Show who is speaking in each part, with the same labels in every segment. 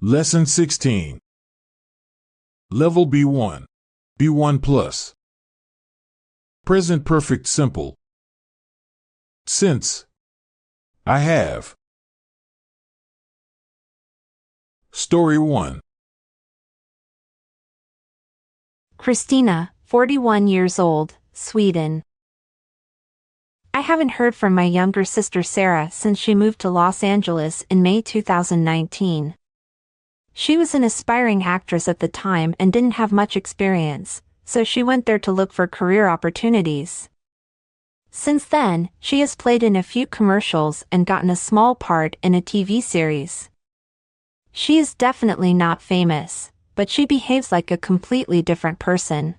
Speaker 1: Lesson 16. Level B1. B1 plus. Present perfect simple. Since. I have. Story 1.
Speaker 2: Christina, 41 years old, Sweden. I haven't heard from my younger sister Sarah since she moved to Los Angeles in May 2019. She was an aspiring actress at the time and didn't have much experience, so she went there to look for career opportunities. Since then, she has played in a few commercials and gotten a small part in a TV series. She is definitely not famous, but she behaves like a completely different person.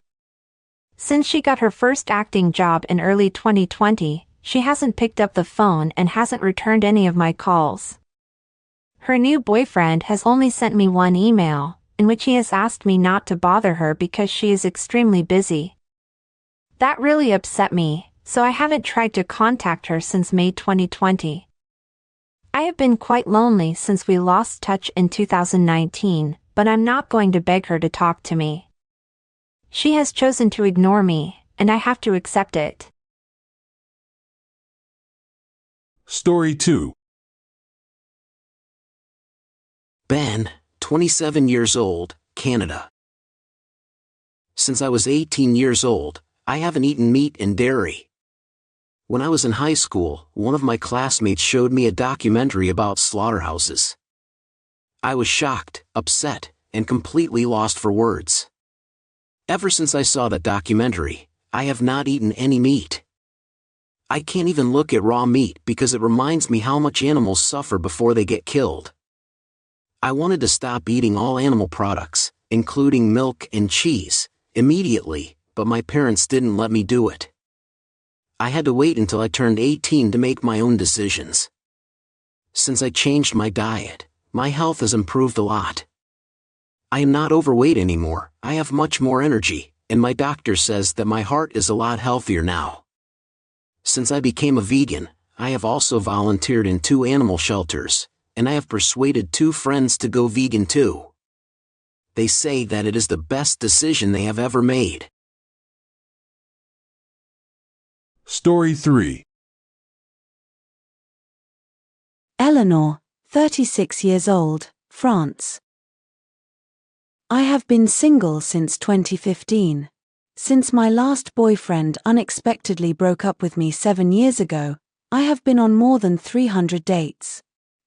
Speaker 2: Since she got her first acting job in early 2020, she hasn't picked up the phone and hasn't returned any of my calls. Her new boyfriend has only sent me one email, in which he has asked me not to bother her because she is extremely busy. That really upset me, so I haven't tried to contact her since May 2020. I have been quite lonely since we lost touch in 2019, but I'm not going to beg her to talk to me. She has chosen to ignore me, and I have to accept it.
Speaker 1: Story 2.
Speaker 3: Ben, 27 years old, Canada. Since I was 18 years old, I haven't eaten meat and dairy. When I was in high school, one of my classmates showed me a documentary about slaughterhouses. I was shocked, upset, and completely lost for words. Ever since I saw that documentary, I have not eaten any meat. I can't even look at raw meat because it reminds me how much animals suffer before they get killed. I wanted to stop eating all animal products, including milk and cheese, immediately, but my parents didn't let me do it. I had to wait until I turned 18 to make my own decisions. Since I changed my diet, my health has improved a lot. I am not overweight anymore, I have much more energy, and my doctor says that my heart is a lot healthier now. Since I became a vegan, I have also volunteered in 2 animal shelters, and I have persuaded 2 friends to go vegan too. They say that it is the best decision they have ever made.
Speaker 1: Story 3.
Speaker 4: Eleanor, 36 years old, France. I have been single since 2015. Since my last boyfriend unexpectedly broke up with me 7 years ago, I have been on more than 300 dates.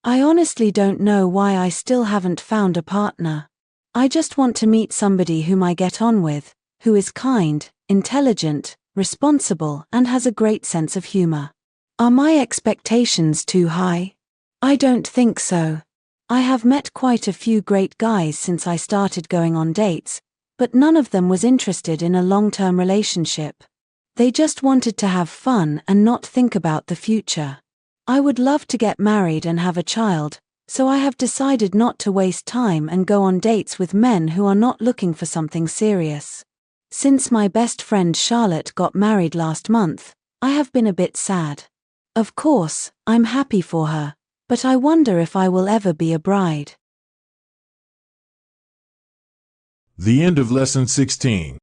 Speaker 4: I honestly don't know why I still haven't found a partner. I just want to meet somebody whom I get on with, who is kind, intelligent, responsible, and has a great sense of humor. Are my expectations too high? I don't think so. I have met quite a few great guys since I started going on dates, but none of them was interested in a long-term relationship. They just wanted to have fun and not think about the future. I would love to get married and have a child, so I have decided not to waste time and go on dates with men who are not looking for something serious. Since my best friend Charlotte got married last month, I have been a bit sad. Of course, I'm happy for her, but I wonder if I will ever be a bride.
Speaker 1: The end of Lesson 16.